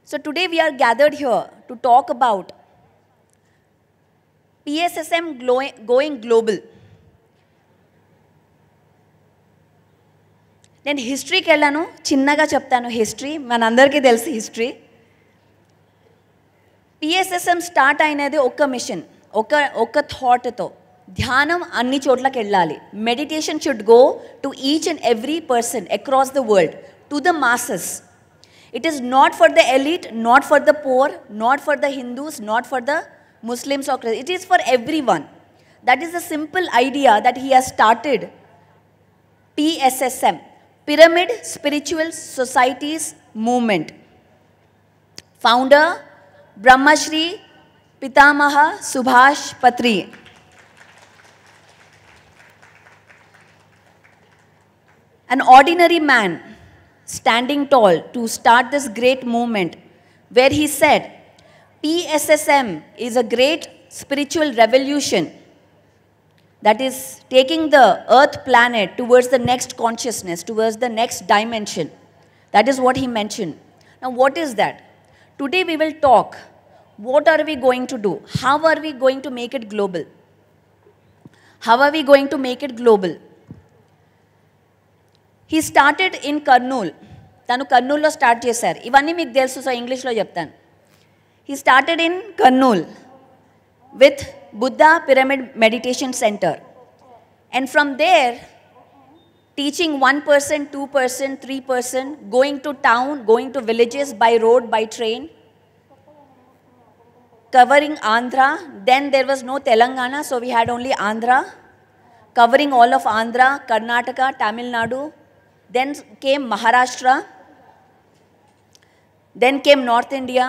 So today we are gathered here to talk about PSSM going global. నేను హిస్టరీకి వెళ్ళాను, చిన్నగా చెప్తాను. హిస్టరీ మనందరికీ తెలుసు. హిస్టరీ పిఎస్ఎస్ఎం స్టార్ట్ అయినది ఒక మిషన్, ఒక థాట్తో. ధ్యానం అన్ని చోట్లకి వెళ్ళాలి. Meditation should go to each and every person across the world, to the masses. It is not for the elite, not for the poor, not for the Hindus, not for the Muslims or Christians. It is for everyone. That is the simple idea that he has started PSSM, Pyramid Spiritual Societies Movement. Founder Brahmashri Pitamaha Subhash Patri. An ordinary man standing tall to start this great movement, where he said, PSSM is a great spiritual revolution that is taking the earth planet towards the next consciousness, towards the next dimension. That is what he mentioned. Now what is that? Today we will talk, what are we going to do? How are we going to make it global? How are we going to make it global? He started in Kurnool. తను కర్నూల్లో start చేశారు. ఇవన్నీ మీకు తెలుసు, so ఇంగ్లీష్లో చెప్తాను. He started in Kurnool with Buddha Pyramid Meditation Center. And from there, teaching 1 person, 2 person, 3 person, going to town, going to villages by road, by train, covering Andhra. Then there was no Telangana, so we had only Andhra. Covering all of Andhra, Karnataka, Tamil Nadu. Then came Maharashtra, then came North India,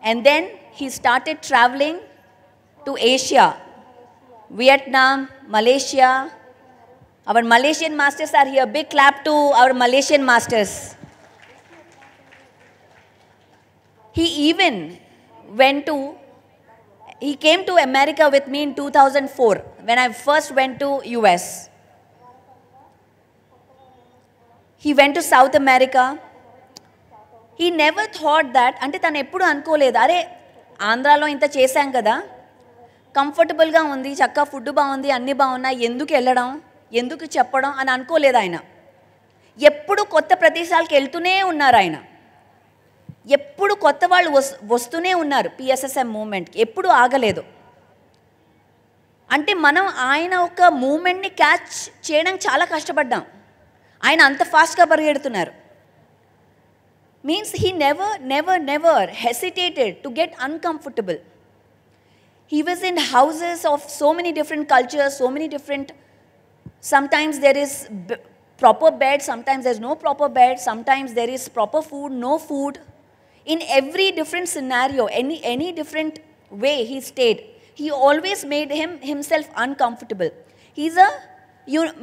and then he started traveling to Asia, Vietnam, Malaysia. Our Malaysian masters are here. Big clap to our Malaysian masters. He even he came to America with me in 2004 when I first went to US. He went to South America. He never thought that, అంటే తను ఎప్పుడు అనుకోలేదు, అరే ఆంధ్రాలో ఇంత చేశాం కదా, కంఫర్టబుల్గా ఉంది, చక్కగా ఫుడ్ బాగుంది, అన్నీ బాగున్నాయి, ఎందుకు వెళ్ళడం, ఎందుకు చెప్పడం అని అనుకోలేదు ఆయన. ఎప్పుడు కొత్త ప్రదేశాలకు వెళ్తూనే ఉన్నారు ఆయన. ఎప్పుడు కొత్త వాళ్ళు వస్తూనే ఉన్నారు పిఎస్ఎస్ఎం మూమెంట్కి, ఎప్పుడు ఆగలేదు. అంటే మనం ఆయన ఒక మూమెంట్ని క్యాచ్ చేయడానికి చాలా కష్టపడ్డాం. ఆయన అంత ఫాస్ట్గా పరిగెడుతున్నారు. Means he never hesitated to get uncomfortable. He was in houses of so many different cultures, so many different, sometimes there is proper bed, sometimes there is no proper bed, sometimes there is proper food, no food. In every different scenario, any different way he stayed, he always made himself uncomfortable. He's a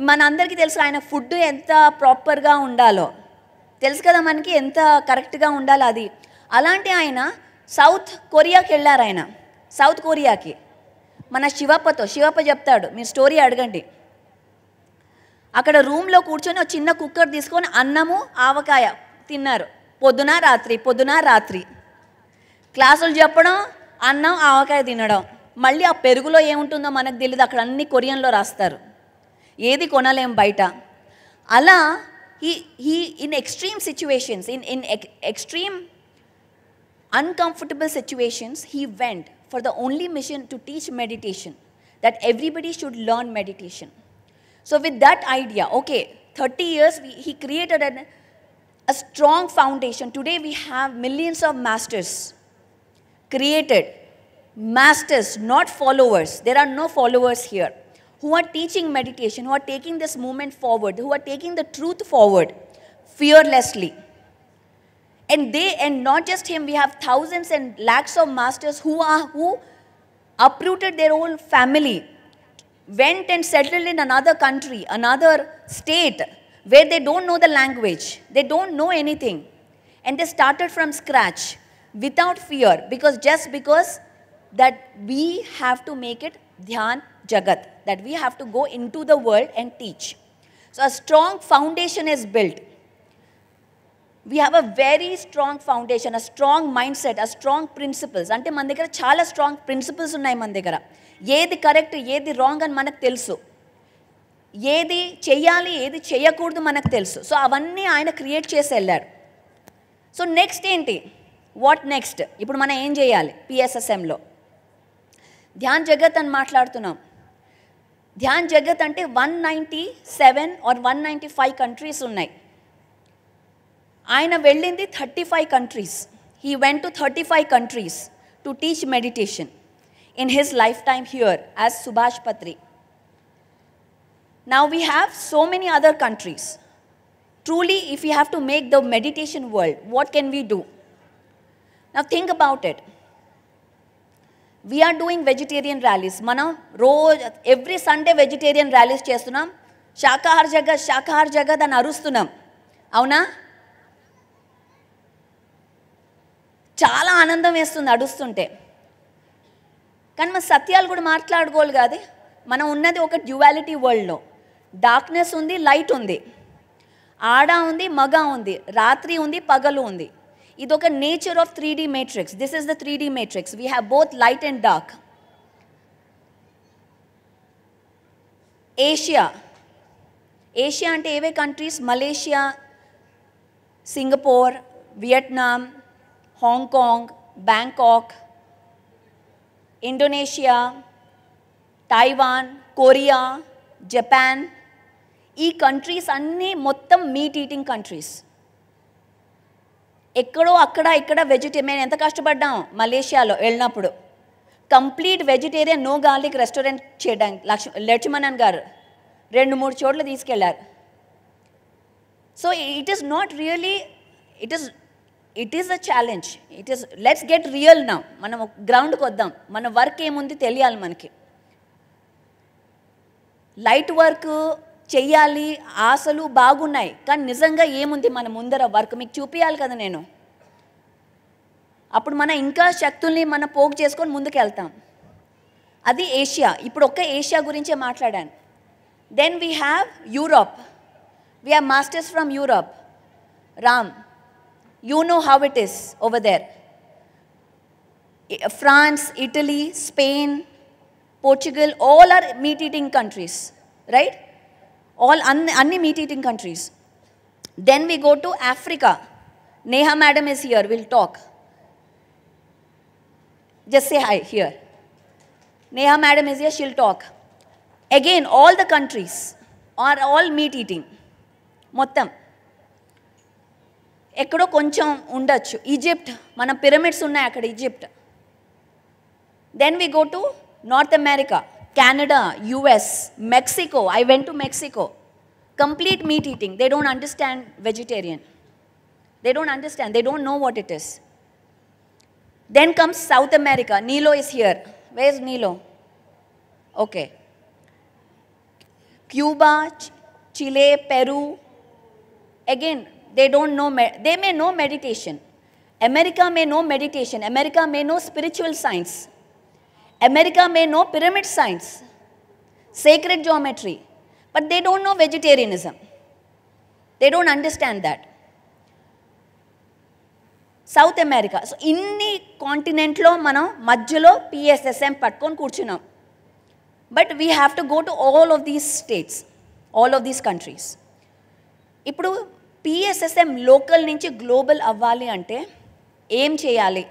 మనందరికీ తెలుసు ఆయన food ఎంత ప్రాపర్గా ఉండాలో తెలుసు కదా మనకి, ఎంత కరెక్ట్గా ఉండాలో అది. అలాంటి ఆయన సౌత్ కొరియాకి వెళ్ళారు. ఆయన సౌత్ కొరియాకి మన శివప్ప చెప్తాడు, మీరు స్టోరీ అడగండి. అక్కడ రూమ్లో కూర్చొని ఒక చిన్న కుక్కర్ తీసుకొని అన్నము ఆవకాయ తిన్నారు పొద్దున రాత్రి. క్లాసులు చెప్పడం, అన్నం ఆవకాయ తినడం. మళ్ళీ ఆ పెరుగులో ఏముంటుందో మనకు తెలియదు, అక్కడ అన్ని కొరియన్లో రాస్తారు, ఏది కొనలేం బయట. అలా he in extreme situations, in extreme uncomfortable situations, he went for the only mission to teach meditation, that everybody should learn meditation. So with that idea, okay, 30 years he created a strong foundation. Today we have millions of masters created, masters, not followers. There are no followers here, who are teaching meditation, who are taking this movement forward, who are taking the truth forward fearlessly. And not just him, we have thousands and lakhs of masters who uprooted their own family, went and settled in another country, another state, where they don't know the language, they don't know anything, and they started from scratch without fear, because that we have to make it Dhyan Jagat, that we have to go into the world and teach. So a strong foundation is built. We have a very strong foundation, a strong mindset, a strong principles. అంటే మన దగ్గర చాలా strong principles ఉన్నాయి మన దగ్గర. ఏది correct ఏది wrong అని మనకు తెలుసు, ఏది చెయ్యాలి ఏది చేయకూడదు మనకు తెలుసు. సో అవన్నీ ఆయన క్రియేట్ చేసి వెళ్ళారు. సో నెక్స్ట్ ఏంటి, వాట్ నెక్స్ట్? ఇప్పుడు మనం ఏం చేయాలి పిఎస్ఎస్ఎంలో? ధ్యాన్ జగత్ అని మాట్లాడుతున్నాం. ధ్యాన్ జగత్ అంటే 197 or 195 కంట్రీస్ ఉన్నాయి. ఆయన వెళ్ళింది 35 countries. He went to 35 countries to teach meditation in his life time here as Subhash Patri. Now we have so many other countries. Truly, if we have to make the meditation world, what can we do? Now think about it. We are doing vegetarian rallies. Manam every Sunday vegetarian rallies chestunam. Shakahar jagad అని అరుస్తున్నాం, అవునా? చాలా ఆనందం వేస్తుంది అడుస్తుంటే. కానీ మన సత్యాలు కూడా మాట్లాడుకోవాలి కాదు. మనం ఉన్నది ఒక డ్యువాలిటీ వరల్డ్లో. డార్క్నెస్ ఉంది, లైట్ ఉంది, ఆడ ఉంది, మగ ఉంది, రాత్రి ఉంది, పగలు ఉంది. ఇది ఒక nature of 3D matrix. This is the 3D matrix. We have both light and dark. Asia అంటే ఏవే countries? Malaysia, Singapore, Vietnam, Hong Kong, Bangkok, Indonesia, Taiwan, Korea, Japan. ఈ కంట్రీస్ అన్నీ మొత్తం మీట్ ఈటింగ్ కంట్రీస్. ఎక్కడో అక్కడ ఇక్కడ మేము ఎంత కష్టపడ్డాం మలేషియాలో వెళ్ళినప్పుడు. Complete vegetarian, no garlic restaurant చేయడానికి లక్ష్మణన్ గారు 2-3 చోట్ల తీసుకెళ్లారు. So it is not really, it is a challenge. Let's get real now. మనం గ్రౌండ్కి వద్దాం. మన వర్క్ ఏముంది తెలియాలి మనకి. లైట్ వర్క్ చెయ్యాలి, ఆశలు బాగున్నాయి, కానీ నిజంగా ఏముంది మన ముందర వర్క్ మీకు చూపించాలి కదా నేను. అప్పుడు మనం ఇంకా శక్తుల్ని మనం పోగు చేసుకొని ముందుకు వెళ్తాం. అది ఏషియా. ఇప్పుడు ఒక్క ఏషియా గురించే మాట్లాడాను. Then we have Europe. We have masters from Europe. Ram, you know how it is over there. France, Italy, Spain, Portugal, all are meat-eating countries, right? All unni meat-eating countries. Then we go to Africa. Neha madam is here, we'll talk. Just say hi here. Neha madam is here, she'll talk. Again, all the countries are all meat-eating. Mottam. Ekkado koncham undachu. Egypt, mana pyramids unnai akkada Egypt. Then we go to North America, Canada, US, Mexico. I went to Mexico. Complete meat eating. They don't understand vegetarian. They don't understand. They don't know what it is. Then comes South America. Nilo is here. Where is Nilo? Okay. Cuba, Chile, Peru. Again, they don't know. They may know meditation. America may know meditation. America may know spiritual science. America may know pyramid science, sacred geometry, but they don't know vegetarianism. They don't understand that. South America. So, inni continent lo manam madhyalo PSSM pattukoni kurchunnam. But we have to go to all of these states, all of these countries. Ippudu PSSM local nunchi global avvali ante em cheyali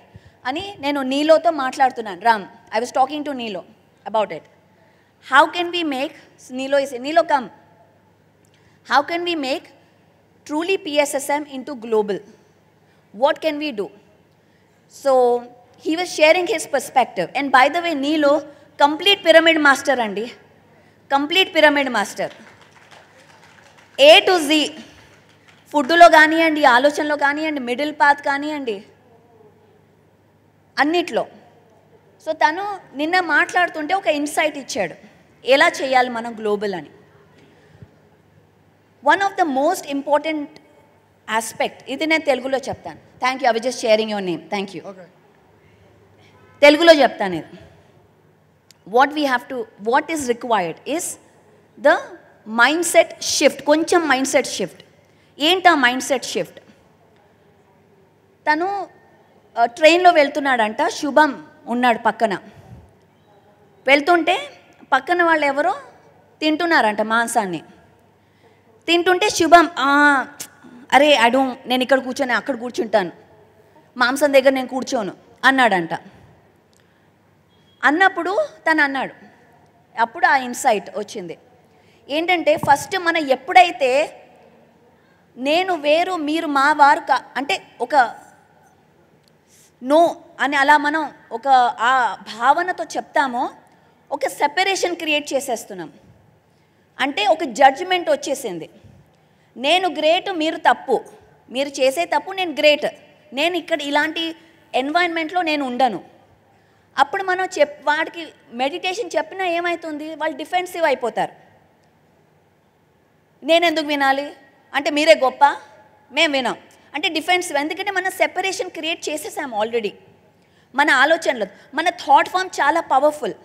అని నేను నీలోతో మాట్లాడుతున్నాను. Ram, I was talking to Nilo about it. How can we make, Nilo come. How can we make truly PSSM into global? What can we do? So he was sharing his perspective. And by the way, Nilo, complete pyramid master andi. Complete pyramid master. A to Z. ఫుడ్లో కానివ్వండి, ఆలోచనలో కానివ్వండి, middle path కానివ్వండి, అన్నిట్లో. So తను నిన్న మాట్లాడుతుంటే ఒక ఇన్సైట్ ఇచ్చాడు, ఎలా చేయాలి మనం గ్లోబల్ అని. One of the most important aspect, ఇది నేను తెలుగులో చెప్తాను. Thank you, I was just sharing your name. Thank you. తెలుగులో చెప్తాను ఇది. What is required is the mind set shift. కొంచెం మైండ్ సెట్ షిఫ్ట్. ఏంటా మైండ్ సెట్ షిఫ్ట్? తను ట్రైన్లో వెళ్తున్నాడంట, శుభం ఉన్నాడు పక్కన. వెళ్తుంటే పక్కన వాళ్ళు ఎవరో తింటున్నారంట మాంసాన్ని. తింటుంటే శుభం అరే నేను ఇక్కడ కూర్చొని అక్కడ కూర్చుంటాను, మాంసం దగ్గర నేను కూర్చోను అన్నాడంట. అన్నప్పుడు తను అన్నాడు, అప్పుడు ఆ ఇన్సైట్ వచ్చింది ఏంటంటే, ఫస్ట్ మనం ఎప్పుడైతే నేను వేరు మీరు మా వారు అంటే ఒక నో అని అలా మనం ఒక ఆ భావనతో చెప్తామో ఒక సెపరేషన్ క్రియేట్ చేసేస్తున్నాం. అంటే ఒక జడ్జిమెంట్ వచ్చేసింది, నేను గ్రేట్ మీరు తప్పు, మీరు చేసే తప్పు, నేను గ్రేట్, నేను ఇక్కడ ఇలాంటి ఎన్వైరన్మెంట్లో నేను ఉండను. అప్పుడు మనం వాడికి మెడిటేషన్ చెప్పినా ఏమవుతుంది, వాళ్ళు డిఫెన్సివ్ అయిపోతారు. నేను ఎందుకు వినాలి అంటే మీరే గొప్ప, మేము వినాం అంటే డిఫెన్సివ్. ఎందుకంటే మనం సెపరేషన్ క్రియేట్ చేసేసాము ఆల్రెడీ మన ఆలోచనలు. మన థాట్ ఫామ్ చాలా powerful,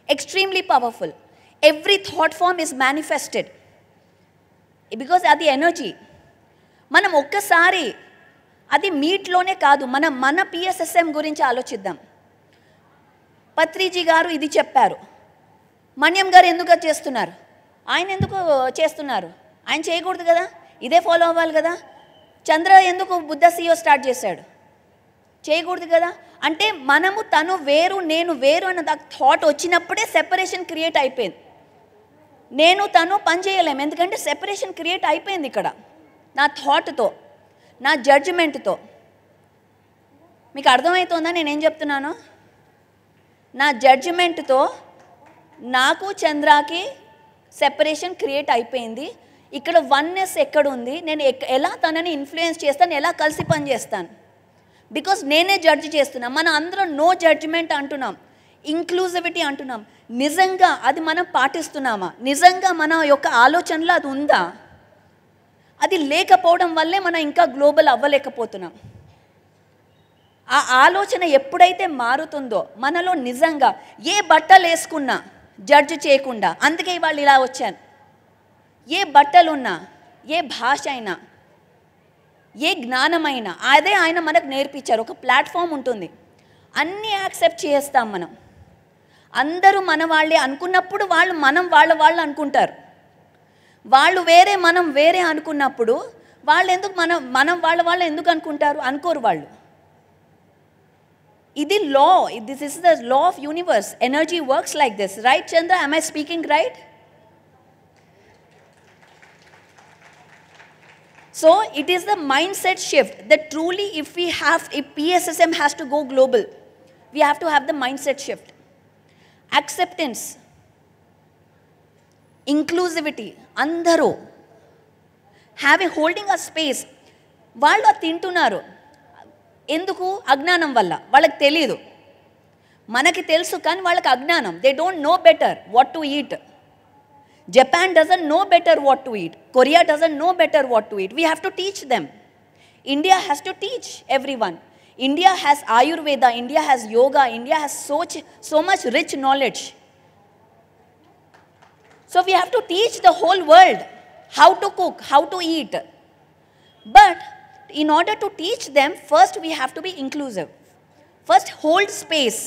extremely powerful. Every thought form is manifested because అది ఎనర్జీ. మనం ఒక్కసారి అది మీట్లోనే కాదు, మన పిఎస్ఎస్ఎం గురించి ఆలోచిద్దాం. పత్రిజీ గారు ఇది చెప్పారు, మన్యం గారు ఎందుకు చేస్తున్నారు, ఆయన ఎందుకు చేస్తున్నారు, ఆయన చేయకూడదు కదా, ఇదే ఫాలో అవ్వాలి కదా. చంద్ర ఎందుకు బుద్ధ CEO స్టార్ట్ చేశాడు, చేయకూడదు కదా. అంటే మనము తను వేరు నేను వేరు అన్న థాట్ వచ్చినప్పుడే సెపరేషన్ క్రియేట్ అయిపోయింది. నేను తను పని చేయలేము, ఎందుకంటే సెపరేషన్ క్రియేట్ అయిపోయింది ఇక్కడ నా థాట్తో, నా జడ్జిమెంట్తో. మీకు అర్థమవుతుందా నేనేం చెప్తున్నాను? నా జడ్జిమెంట్తో నాకు చంద్రాకి సెపరేషన్ క్రియేట్ అయిపోయింది. ఇక్కడ వన్నెస్ ఎక్కడుంది, నేను ఎలా తనని ఇన్ఫ్లుయెన్స్ చేస్తాను, ఎలా కలిసి పని చేస్తాను, బికాజ్ నేనే జడ్జి చేస్తున్నా. మనం అందరం నో జడ్జిమెంట్ అంటున్నాం, ఇంక్లూజివిటీ అంటున్నాం. నిజంగా అది మనం పాటిస్తున్నామా? నిజంగా మన యొక్క ఆలోచనలో అది ఉందా? అది లేకపోవడం వల్లే మనం ఇంకా గ్లోబల్ అవ్వలేకపోతున్నాం. ఆ ఆలోచన ఎప్పుడైతే మారుతుందో మనలో నిజంగా ఏ బట్టలు వేసుకున్నా జడ్జి చేయకుండా, అందుకే వాళ్ళు ఇలా వచ్చాను. ఏ బట్టలున్నా, ఏ భాష అయినా, ఏ జ్ఞానమైనా అదే ఆయన మనకు నేర్పించారు. ఒక ప్లాట్ఫామ్ ఉంటుంది, అన్నీ యాక్సెప్ట్ చేస్తాం మనం. అందరూ మన వాళ్ళే అనుకున్నప్పుడు వాళ్ళు వాళ్ళు అనుకుంటారు. వాళ్ళు వేరే మనం వేరే అనుకున్నప్పుడు వాళ్ళు ఎందుకు మనం వాళ్ళ ఎందుకు అనుకుంటారు? అనుకోరు వాళ్ళు. ఇది law, this is the law of universe. Energy works like this, right Chandra? am I speaking right? So it is the mindset shift that truly if PSSM has to go global, we have to have the mindset shift. Acceptance, inclusivity, andaru holding a space. వాళ్ళు తింటున్నారు ఎందుకు? అజ్ఞానం వల్ల. వాళ్ళకి తెలియదు, మనకి తెలుసు కానీ వాళ్ళకి అజ్ఞానం. They don't know better what to eat. Japan doesn't know better what to eat. Korea doesn't know better what to eat. We have to teach them. India has to teach everyone. India has Ayurveda, India has yoga, India has so much rich knowledge. So we have to teach the whole world how to cook, how to eat. But in order to teach them, first we have to be inclusive. First hold space.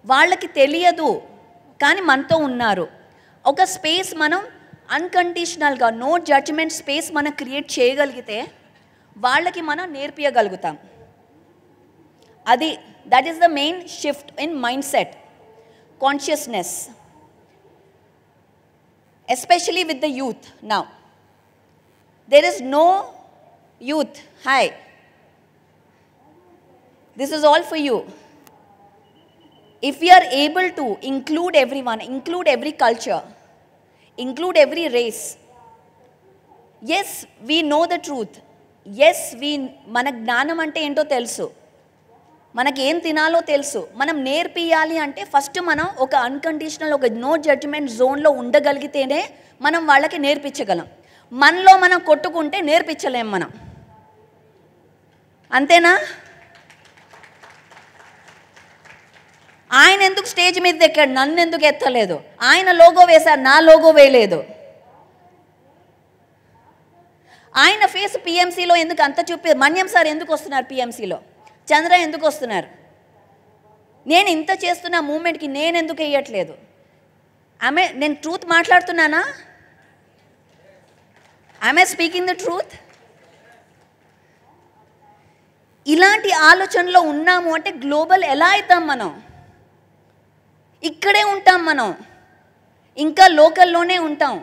వాళ్ళకి తెలియదు కానీ మనతో ఉన్నారు. ఒక space మనం అన్కండిషనల్గా no judgement space మనం create చేయగలిగితే వాళ్ళకి మనం నేర్పించగలుగుతాం. that is the main shift in mindset, consciousness, especially with the youth. Now there is no youth. Hi, this is all for you. If we are able to include everyone, include every culture, include every race, yes, we know the truth. Yes, మన జ్ఞానం అంటే ఏంటో తెలుసు, మనకి ఏం తినాలో తెలుసు. మనం నేర్పియాలి అంటే ఫస్ట్ మనం ఒక అన్కండిషనల్, ఒక నో జడ్జిమెంట్ జోన్లో ఉండగలిగితేనే మనం వాళ్ళకి నేర్పించగలం. మనలో మనం కొట్టుకుంటే నేర్పించలేం మనం. అంతేనా? ఆయన ఎందుకు స్టేజ్ మీద ఎక్కాడు, నన్ను ఎందుకు ఎత్తలేదు? ఆయన లోగో వేశారు, నా లోగో వేయలేదు. ఆయన ఫేస్ పిఎంసీలో ఎందుకు అంత చూపి, మన్యం సార్ ఎందుకు వస్తున్నారు పిఎంసీలో, చంద్ర ఎందుకు వస్తున్నారు? నేను ఇంత చేస్తున్న మూమెంట్కి నేను ఎందుకు వేయట్లేదు? నేను ట్రూత్ మాట్లాడుతున్నానా? I speaking the truth? ఇలాంటి ఆలోచనలో ఉన్నాము అంటే గ్లోబల్ ఎలా అవుతాం మనం? ఇక్కడే ఉంటాం మనం, ఇంకా లోకల్లోనే ఉంటాం.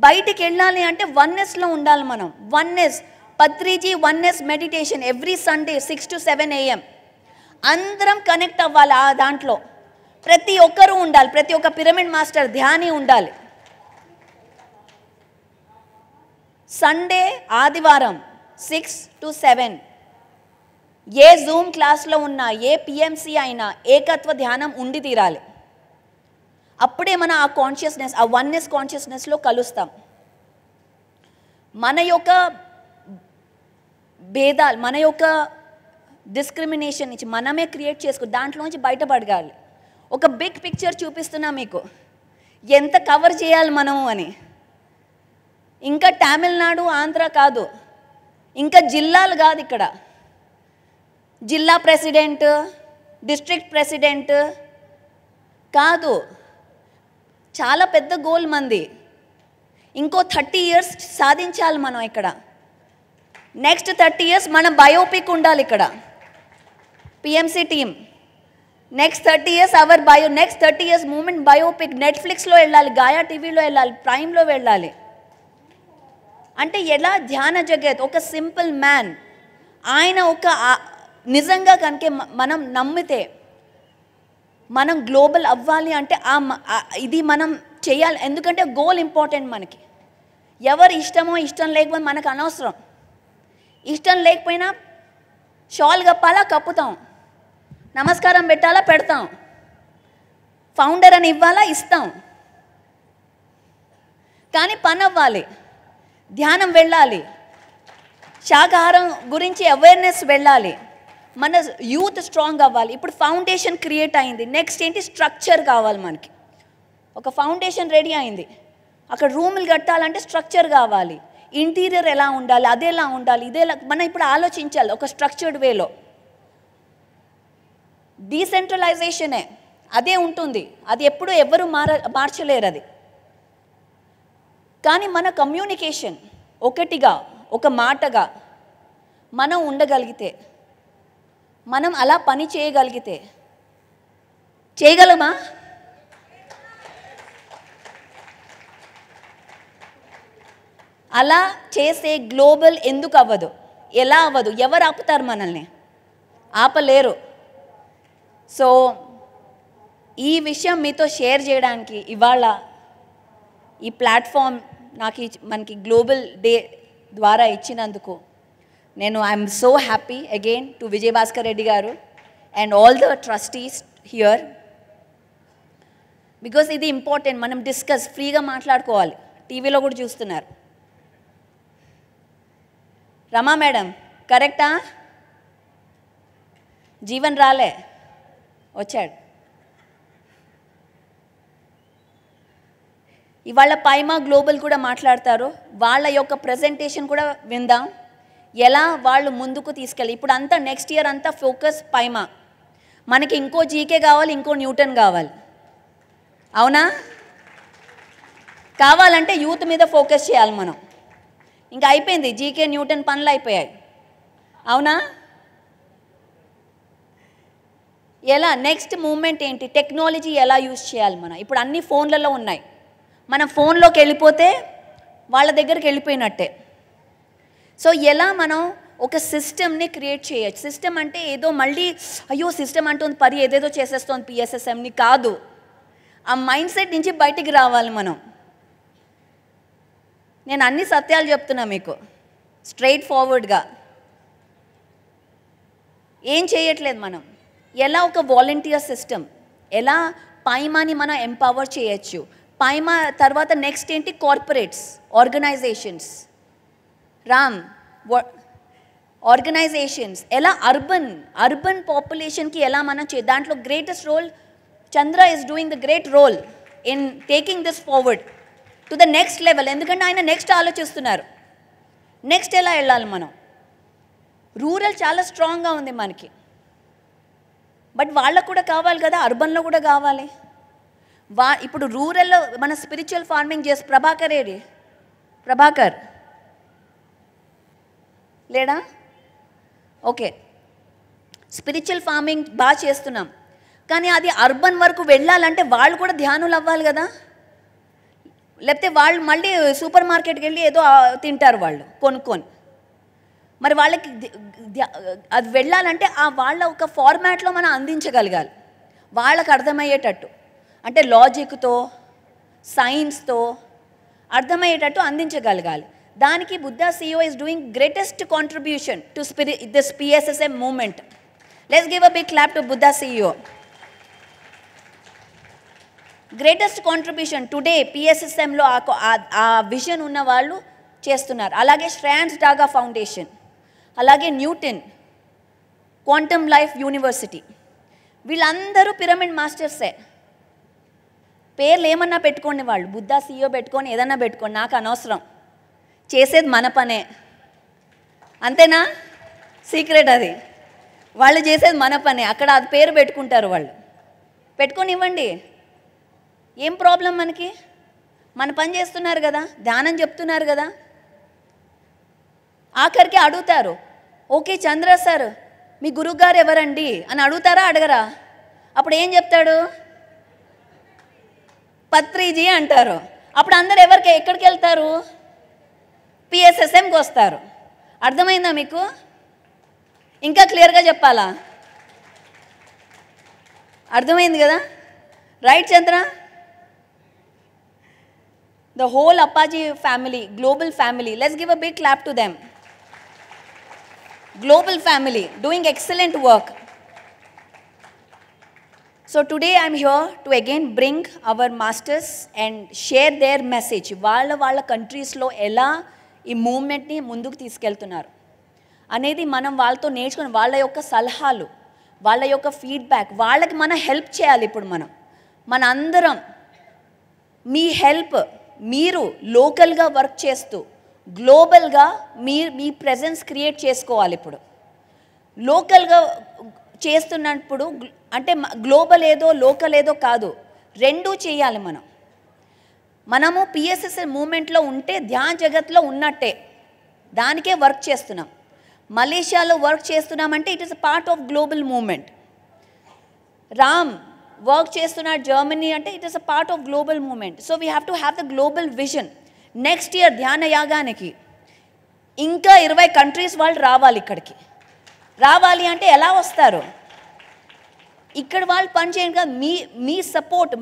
బయటికి వెళ్ళాలి అంటే వన్నెస్లో ఉండాలి మనం. Oneness, Patriji oneness meditation every Sunday 6 to 7 AM. అందరం కనెక్ట్ అవ్వాలి ఆ దాంట్లో. ప్రతి ఒక్కరూ ఉండాలి, ప్రతి ఒక్క పిరమిడ్ మాస్టర్ ధ్యాని ఉండాలి. సండే ఆదివారం 6 to 7 ఏ జూమ్ క్లాస్లో ఉన్నా, ఏ పిఎంసి అయినా ఏకత్వ ధ్యానం ఉండి తీరాలి. అప్పుడే మన ఆ కాన్షియస్నెస్, ఆ వన్నెస్ కాన్షియస్నెస్లో కలుస్తాం. మన యొక్క భేదాలు, మన యొక్క డిస్క్రిమినేషన్ నుంచి మనమే క్రియేట్ చేసుకో, దాంట్లోంచి బయటపడగాలి. ఒక బిగ్ పిక్చర్ చూపిస్తున్నా మీకు, ఎంత కవర్ చేయాలి మనము అని. ఇంకా తమిళనాడు ఆంధ్ర కాదు, ఇంకా జిల్లాలు కాదు, ఇక్కడ జిల్లా ప్రెసిడెంట్, డిస్ట్రిక్ట్ ప్రెసిడెంట్ కాదు. చాలా పెద్ద గోల్ మంది. ఇంకో 30 years సాధించాలి మనం ఇక్కడ. నెక్స్ట్ 30 years మన బయోపిక్ ఉండాలి ఇక్కడ, PMC team. Next 30 years our next 30 years moment biopic నెట్ఫ్లిక్స్లో వెళ్ళాలి, గాయా టీవీలో వెళ్ళాలి, ప్రైమ్లో వెళ్ళాలి. అంటే ఎలా ధ్యాన జగత్, ఒక సింపుల్ మ్యాన్, ఆయన ఒక నిజంగా కనుక మనం నమ్మితే మనం గ్లోబల్ అవ్వాలి అంటే ఇది మనం చేయాలి. ఎందుకంటే గోల్ ఇంపార్టెంట్ మనకి. ఎవరు ఇష్టమో ఇష్టం లేకపోతే మనకు అనవసరం. ఇష్టం లేకపోయినా షాల్ కప్పాలా కప్పుతాం, నమస్కారం పెట్టాలా పెడతాం, ఫౌండర్ అని ఇవ్వాలా ఇస్తాం. కానీ పని అవ్వాలి, ధ్యానం వెళ్ళాలి, శాకాహారం గురించి అవేర్నెస్ వెళ్ళాలి, మన యూత్ స్ట్రాంగ్ అవ్వాలి. ఇప్పుడు ఫౌండేషన్ క్రియేట్ అయింది, నెక్స్ట్ ఏంటి? స్ట్రక్చర్ కావాలి మనకి. ఒక ఫౌండేషన్ రెడీ అయింది, అక్కడ రూములు కట్టాలంటే స్ట్రక్చర్ కావాలి. ఇంటీరియర్ ఎలా ఉండాలి, అదేలా ఉండాలి, ఇదేలా మనం ఇప్పుడు ఆలోచించాలి ఒక స్ట్రక్చర్డ్ వేలో. డీసెంట్రలైజేషనే అదే ఉంటుంది, అది ఎప్పుడు ఎవరు మార్చలేరు అది. కానీ మన కమ్యూనికేషన్ ఒకటిగా, ఒక మాటగా మనం ఉండగలిగితే, మనం అలా పని చేయగలిగితే, చేయగలమా? అలా చేసే గ్లోబల్ ఎందుకు అవ్వదు? ఎలా అవ్వదు? ఎవరు ఆపుతారు మనల్ని? ఆపలేరు. సో ఈ విషయం మీతో షేర్ చేయడానికి ఇవాళ ఈ ప్లాట్ఫామ్ నాకు మనకి గ్లోబల్ డే ద్వారా ఇచ్చినందుకు నేను I'm so happy again to Vijayabhaskar Reddy garu and all the trustees here. Because ఇది ఇంపార్టెంట్, మనం డిస్కస్ ఫ్రీగా మాట్లాడుకోవాలి. టీవీలో కూడా చూస్తున్నారు. రమా మేడం కరెక్టా? జీవన్ రాలే, వచ్చాడు. ఇవాళ పైమా గ్లోబల్ కూడా మాట్లాడతారు, వాళ్ళ యొక్క ప్రజెంటేషన్ కూడా విందాం, ఎలా వాళ్ళు ముందుకు తీసుకెళ్ళి. ఇప్పుడు అంతా నెక్స్ట్ ఇయర్ అంతా ఫోకస్ పైమా. మనకి ఇంకో జీకే కావాలి, ఇంకో న్యూటన్ కావాలి, అవునా? కావాలంటే యూత్ మీద ఫోకస్ చేయాలి మనం. ఇంకా అయిపోయింది, జీకే న్యూటన్ పనులు అయిపోయాయి, అవునా? ఎలా నెక్స్ట్ మూమెంట్ ఏంటి? టెక్నాలజీ ఎలా యూజ్ చేయాలి మనం? ఇప్పుడు అన్ని ఫోన్లలో ఉన్నాయి, మనం ఫోన్లోకి వెళ్ళిపోతే వాళ్ళ దగ్గరికి వెళ్ళిపోయినట్టే. సో ఎలా మనం ఒక సిస్టమ్ని క్రియేట్ చేయొచ్చు? సిస్టమ్ అంటే ఏదో మళ్ళీ అయ్యో సిస్టమ్ అంటుంది పరి ఏదేదో చేసేస్తోంది పిఎస్ఎస్ఎంని కాదు. ఆ మైండ్ సెట్ నుంచి బయటికి రావాలి మనం. నేను అన్ని సత్యాలు చెప్తున్నా మీకు స్ట్రైట్ ఫార్వర్డ్గా. ఏం చేయట్లేదు మనం. ఎలా ఒక వాలంటీర్ సిస్టమ్, ఎలా పైమాని మనం ఎంపవర్ చేయొచ్చు. పైమా తర్వాత నెక్స్ట్ ఏంటి? Corporates, organizations. రామ్ ఆర్గనైజేషన్స్ ఎలా అర్బన్ పాపులేషన్కి ఎలా మనం దాంట్లో greatest role Chandra is doing the great role in taking this forward to the next level. ఎందుకంటే ఆయన నెక్స్ట్ ఆలోచిస్తున్నారు. నెక్స్ట్ ఎలా వెళ్ళాలి మనం? రూరల్ చాలా స్ట్రాంగ్గా ఉంది మనకి, బట్ వాళ్ళకు కూడా కావాలి కదా, అర్బన్లో కూడా కావాలి. ఇప్పుడు రూరల్లో మన స్పిరిచువల్ ఫార్మింగ్ చేసి ప్రభాకర్ లేడా? ఓకే, స్పిరిచువల్ ఫార్మింగ్ బాగా చేస్తున్నాం, కానీ అది అర్బన్ వరకు వెళ్ళాలంటే వాళ్ళు కూడా ధ్యానులు అవ్వాలి కదా. లేకపోతే వాళ్ళు మళ్ళీ సూపర్ మార్కెట్కి వెళ్ళి ఏదో తింటారు వాళ్ళు కొనుక్కొని. మరి వాళ్ళకి అది వెళ్ళాలంటే వాళ్ళ ఒక ఫార్మాట్లో మనం అందించగలగాలి, వాళ్ళకు అర్థమయ్యేటట్టు, అంటే లాజిక్తో సైన్స్తో అర్థమయ్యేటట్టు అందించగలగాలి. దానికి Buddha CEO is doing greatest contribution to this PSSM movement. Let's give a big clap to Buddha CEO. Greatest contribution today PSSMలో ఆ విజన్ ఉన్న వాళ్ళు చేస్తున్నారు. అలాగే శ్రేయాన్స్ డాగా ఫౌండేషన్, అలాగే న్యూటన్, క్వాంటమ్ లైఫ్ యూనివర్సిటీ, వీళ్ళందరూ పిరమిడ్ మాస్టర్సే. పేర్లు ఏమన్నా పెట్టుకోండి, వాళ్ళు బుద్ధా CEO పెట్టుకొని ఏదన్నా పెట్టుకోండి, నాకు అనవసరం, చేసేది మన పనే, అంతేనా? సీక్రెట్ అది, వాళ్ళు చేసేది మన పనే, అక్కడ అది పేరు పెట్టుకుంటారు వాళ్ళు, పెట్టుకొని ఇవ్వండి, ఏం ప్రాబ్లం మనకి? మన పని చేస్తున్నారు కదా, ధ్యానం చెప్తున్నారు కదా. ఆఖరికి అడుగుతారు, ఓకే చంద్ర సార్ మీ గురువుగారు ఎవరండి అని అడుగుతారా అడగరా? అప్పుడు ఏం చెప్తాడు? పత్రిజీ అంటారు. అప్పుడు అందరు ఎక్కడికి వెళ్తారు? PSSMకి వస్తారు. అర్థమైందా మీకు? ఇంకా క్లియర్గా చెప్పాలా? అర్థమైంది కదా? Right Chandra? The whole Apache family, global family, let's give a big clap to them. Global family, doing excellent work. So today I'm here to again bring our masters and share their message. వాళ్ళ కంట్రీస్లో ఎలా ఈ మూవ్మెంట్ని ముందుకు తీసుకెళ్తున్నారు అనేది మనం వాళ్ళతో నేర్చుకుని, వాళ్ళ యొక్క సలహాలు, వాళ్ళ యొక్క ఫీడ్బ్యాక్, వాళ్ళకి మనం హెల్ప్ చేయాలి. ఇప్పుడు మన అందరం మీ హెల్ప్, మీరు లోకల్గా వర్క్ చేస్తూ గ్లోబల్గా మీ ప్రెజెన్స్ క్రియేట్ చేసుకోవాలి. ఇప్పుడు లోకల్గా చేస్తున్నప్పుడు అంటే గ్లోబల్ ఏదో లోకల్ ఏదో కాదు, రెండూ చేయాలి. మనము PSSM మూమెంట్లో ఉంటే ధ్యాన జగత్లో ఉన్నట్టే, దానికే వర్క్ చేస్తున్నాం. మలేషియాలో వర్క్ చేస్తున్నామంటే it is a part of global moment. Ram work చేస్తున్నారు జర్మనీ అంటే it is a part of global moment. So we have to have the global vision. Next year ధ్యాన యాగానికి ఇంకా 20 కంట్రీస్ వాళ్ళు రావాలి. ఇక్కడికి రావాలి అంటే ఎలా వస్తారు? ఇక్కడ వాళ్ళు పని చేయండి కదా, మీ సపోర్ట్,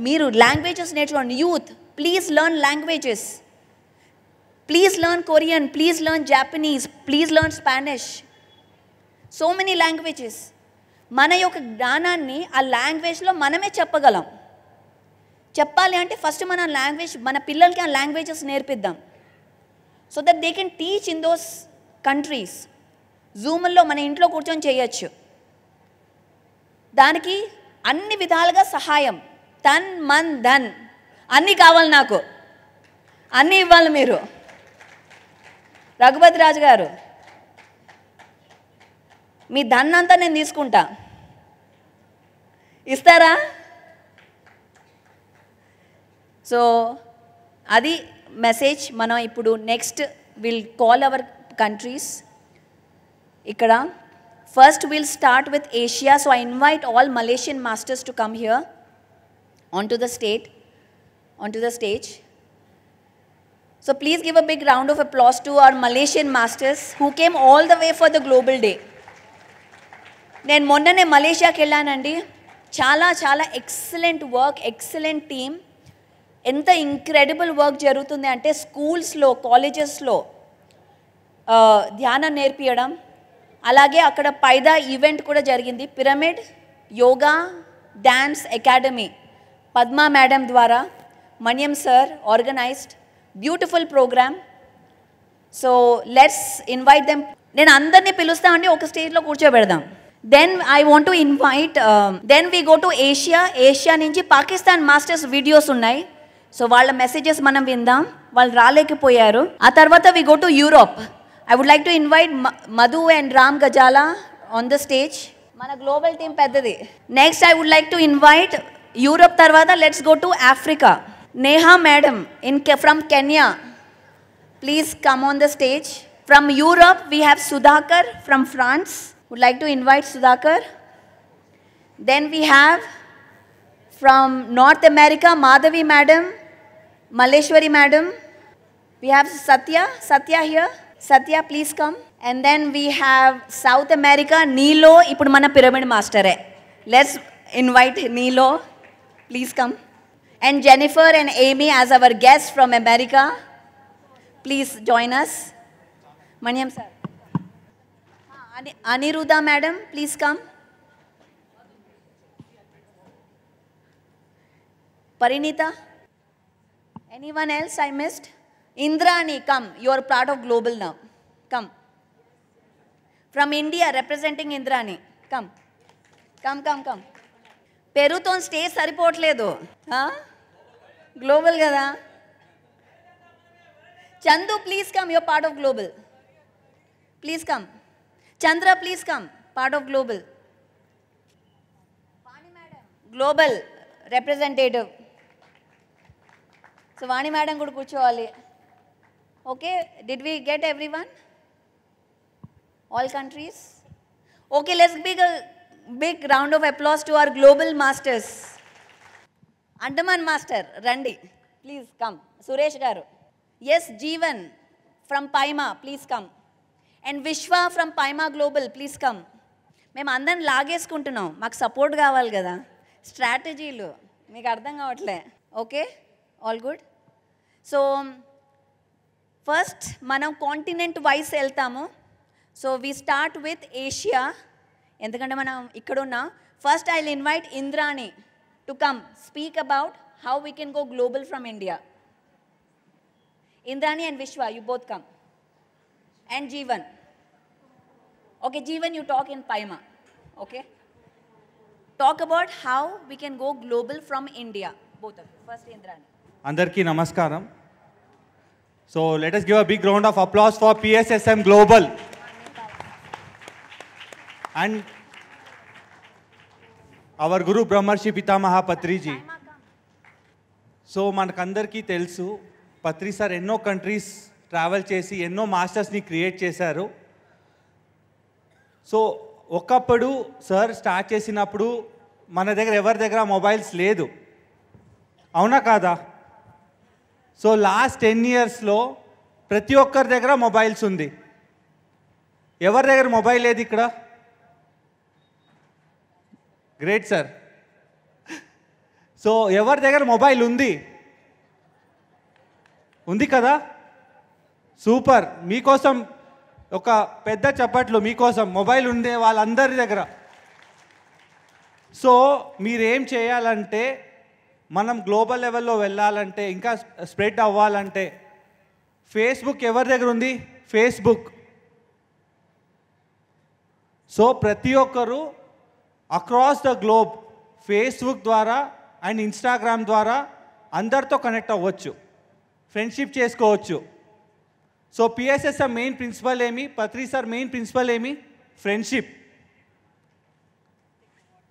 మీరు లాంగ్వేజెస్ నేర్చుకోండి. Youth, please learn languages, please learn Korean, please learn Japanese, please learn Spanish, so many languages. మన యొక్క జ్ఞానాన్ని ఆ లాంగ్వేజ్లో మనమే చెప్పగలం. చెప్పాలి అంటే ఫస్ట్ మన పిల్లలకి ఆ లాంగ్వేజెస్ నేర్పిద్దాం, so that they can teach in those countries. జూమ్లో మన ఇంట్లో కూర్చొని చేయొచ్చు. దానికి అన్ని విధాలుగా సహాయం, తన్ మన్ ధన్ అన్నీ కావాలి నాకు, అన్నీ ఇవ్వాలి మీరు. రఘుపతి రాజు గారు, మీ ధన్ అంతా నేను తీసుకుంటా, ఇస్తారా? సో అది మెసేజ్. మనం ఇప్పుడు next will call our countries. ఇక్కడ first will start with Asia. So I invite all Malaysian masters to come here onto the stage. So please give a big round of applause to our Malaysian masters who came all the way for the global day. నేను మొన్ననే మలేషియాకి వెళ్ళానండి. చాలా చాలా excellent work, excellent team. ఎంత incredible work జరుగుతుంది అంటే స్కూల్స్లో, కాలేజెస్లో ధ్యానం నేర్పించడం. అలాగే అక్కడ పైదా ఈవెంట్ కూడా జరిగింది. Pyramid yoga dance academy Padma madam ద్వారా Manyam sir organized beautiful program. So let's invite them. నేను అందరినీ పిలుస్తా అండి, ఒక స్టేజ్లో కూర్చోబెడదాం. Then I want to invite, then we go to Asia. Asia నుంచి పాకిస్తాన్ మాస్టర్స్ వీడియోస్ ఉన్నాయి. సో వాళ్ళ మెసేజెస్ మనం విందాం. వాళ్ళు రాలేకపోయారు. ఆ తర్వాత we go to Europe. I would like to invite Madhu and Ram Gazala on the stage. మన గ్లోబల్ టీమ్ పెద్దది. Next I would like to invite Europe తర్వాత let's go to Africa. Neha madam from Kenya, please come on the stage. From Europe we have Sudhakar from France. Would like to invite Sudhakar. Then we have from North America Madhavi madam, Malleshwari madam. We have Satya here. Satya, please come. And then we have South America, Nilo. Ippudu mana pyramid master hai. Let's invite Nilo. Please come. And Jennifer and Amy as our guests from America. Please join us. Maniam sir. Aniruddha madam, please come. Parinita. Anyone else I missed? Indrani, come. You are part of global now. Come. From India, representing Indrani. Come. Come. Peruto stay saripotledu. Global kada. Chandu, please come. You are part of global. Please come. Chandra, please come. Part of global. Vani madam. Global representative. So Vani madam kuda కూర్చోవాలి. Okay, did we get everyone? All countries? Okay, let's give a big round of applause to our global masters. Andaman master, Randi, please come. Suresh garu. Yes, Jeevan from Paima, please come. And Vishwa from Paima Global, please come. మేము అందరిని లాగేసుకుంటున్నాం, మాకు support కావాలి కదా. స్ట్రాటజీలు మీకు అర్థం కావట్లే. Okay, all good. So first మనం continent wise వెళ్తాము. So we start with Asia, ఎందుకంటే మనం ఇక్కడ ఉన్నాం. First I will invite Indrani to come speak about how we can go global from India. Indrani and Vishwa, you both come. And Jeevan. Okay, Jeevan, you talk in పైమా. Okay, talk about how we can go global from India. Both of you. First Indrani. అందరికీ నమస్కారం. So let us give a big round of applause for PSSM Global and our Guru Brahmarshi Pitamaha Patri ji. So manakandarki telusu Patri sir enno countries travel chesi enno masters ni create chesaru. So ఒకప్పుడు sir start చేసినప్పుడు మన దగ్గర ఎవరి దగ్గర mobiles లేదు, అవునా కాదా? So last 10 yearsలో ప్రతి ఒక్కరి దగ్గర మొబైల్స్ ఉంది. ఎవరి దగ్గర మొబైల్ లేదు ఇక్కడ? Great sir. సో ఎవరి దగ్గర మొబైల్ ఉంది? ఉంది కదా? సూపర్. మీకోసం ఒక పెద్ద చప్పట్లు మీకోసం, మొబైల్ ఉండే వాళ్ళందరి దగ్గర. సో మీరేం చేయాలంటే, మనం గ్లోబల్ లెవెల్లో వెళ్ళాలంటే, ఇంకా స్ప్రెడ్ అవ్వాలంటే, ఫేస్బుక్ ఎవరి దగ్గర ఉంది? ఫేస్బుక్. సో ప్రతి ఒక్కరు అక్రాస్ ద గ్లోబ్ ఫేస్బుక్ ద్వారా అండ్ ఇన్స్టాగ్రామ్ ద్వారా అందరితో కనెక్ట్ అవ్వచ్చు, ఫ్రెండ్షిప్ చేసుకోవచ్చు. సో పిఎస్ఎస్ఎం మెయిన్ ప్రిన్సిపల్ ఏమి? పత్రి సార్ మెయిన్ ప్రిన్సిపల్ ఏమి? ఫ్రెండ్షిప్.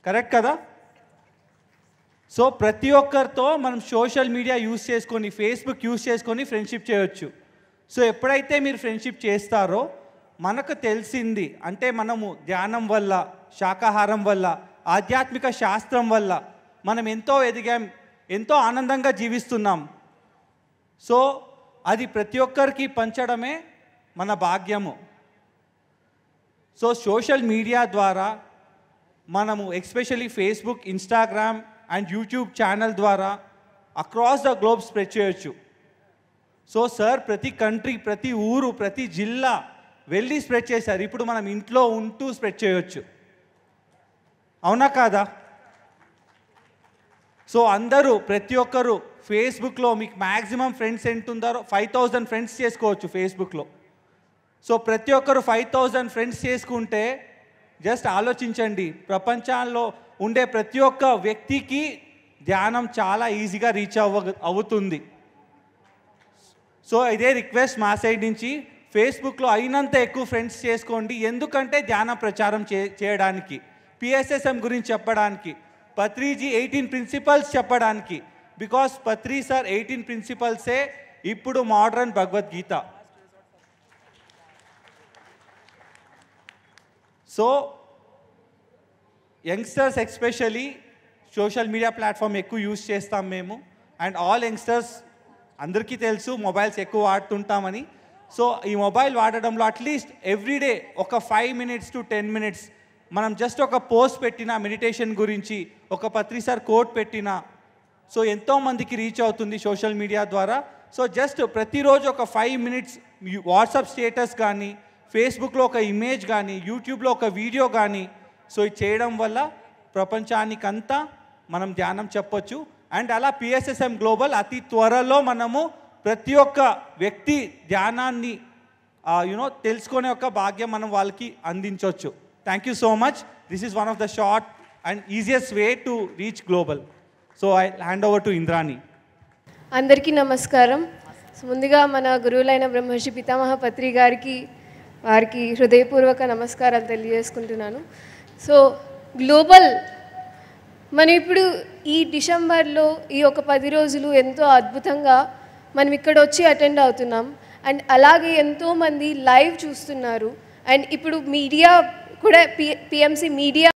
కరెక్ట్ కదా? సో ప్రతి ఒక్కరితో మనం సోషల్ మీడియా యూజ్ చేసుకొని, ఫేస్బుక్ యూజ్ చేసుకొని ఫ్రెండ్షిప్ చేయొచ్చు. సో ఎప్పుడైతే మీరు ఫ్రెండ్షిప్ చేస్తారో మనకు తెలిసింది అంటే, మనము ధ్యానం వల్ల, శాకాహారం వల్ల, ఆధ్యాత్మిక శాస్త్రం వల్ల మనం ఎంతో ఎదిగాం, ఎంతో ఆనందంగా జీవిస్తున్నాం. సో అది ప్రతి ఒక్కరికి పంచడమే మన భాగ్యము. సో సోషల్ మీడియా ద్వారా మనము especially Facebook, Instagram and YouTube channel ద్వారా అక్రాస్ ద గ్లోబ్ స్ప్రెడ్ చేయొచ్చు. సో సార్ ప్రతి కంట్రీ, ప్రతి ఊరు, ప్రతి జిల్లా వెళ్ళి స్ప్రెడ్ చేశారు. ఇప్పుడు మనం ఇంట్లో ఉంటూ స్ప్రెడ్ చేయొచ్చు, అవునా కాదా? సో అందరూ, ప్రతి ఒక్కరు ఫేస్బుక్లో మీకు మ్యాక్సిమం ఫ్రెండ్స్ ఎంత ఉందారో 5000 ఫ్రెండ్స్ చేసుకోవచ్చు ఫేస్బుక్లో. సో ప్రతి ఒక్కరు 5000 ఫ్రెండ్స్ చేసుకుంటే జస్ట్ ఆలోచించండి, ప్రపంచంలో ఉండే ప్రతి ఒక్క వ్యక్తికి ధ్యానం చాలా ఈజీగా రీచ్ అవుతుంది. సో ఇదే రిక్వెస్ట్ మా సైడ్ నుంచి, ఫేస్బుక్లో అయినంత ఎక్కువ ఫ్రెండ్స్ చేసుకోండి. ఎందుకంటే ధ్యాన ప్రచారం చేయడానికి, పిఎస్ఎస్ఎం గురించి చెప్పడానికి, పత్రిజీ 18 ప్రిన్సిపల్స్ చెప్పడానికి. బికాస్ పత్రి సార్ 18 ప్రిన్సిపల్సే ఇప్పుడు modern Bhagavad Gita. So youngsters especially social media platform ఎక్కువ యూజ్ చేస్తాం మేము. అండ్ ఆల్ యంగ్స్టర్స్ అందరికీ తెలుసు మొబైల్స్ ఎక్కువ వాడుతుంటామని. సో ఈ మొబైల్ వాడడంలో అట్లీస్ట్ ఎవ్రీడే ఒక 5 minutes to 10 minutes మనం జస్ట్ ఒక పోస్ట్ పెట్టినా మెడిటేషన్ గురించి, ఒక పత్రి సార్ కోట్ పెట్టినా, సో ఎంతోమందికి రీచ్ అవుతుంది సోషల్ మీడియా ద్వారా. సో జస్ట్ ప్రతిరోజు ఒక 5 minutes వాట్సాప్ స్టేటస్ కానీ, ఫేస్బుక్లో ఒక ఇమేజ్ కానీ, యూట్యూబ్లో ఒక వీడియో కానీ, సో ఇది చేయడం వల్ల ప్రపంచానికంతా మనం ధ్యానం చెప్పొచ్చు. అండ్ అలా పిఎస్ఎస్ఎం గ్లోబల్ అతి త్వరలో మనము ప్రతి ఒక్క వ్యక్తి ధ్యానాన్ని తెలుసుకునే ఒక భాగ్యం మనం వాళ్ళకి అందించవచ్చు. Thank you so much. This is one of the short and easiest way to reach global. So I hand over to Indrani. అందరికీ నమస్కారం. ముందుగా మన గురువులైన బ్రహ్మర్షి పితామహ పత్రి గారికి వారికి హృదయపూర్వక నమస్కారాలు తెలియజేసుకుంటున్నాను. సో గ్లోబల్ మనం ఇప్పుడు ఈ డిసెంబర్లో ఈ ఒక 10 రోజులు ఎంతో అద్భుతంగా మనం ఇక్కడ వచ్చి అటెండ్ అవుతున్నాం. అండ్ అలాగే ఎంతోమంది లైవ్ చూస్తున్నారు. అండ్ ఇప్పుడు మీడియా కూడా పిఎంసి మీడియా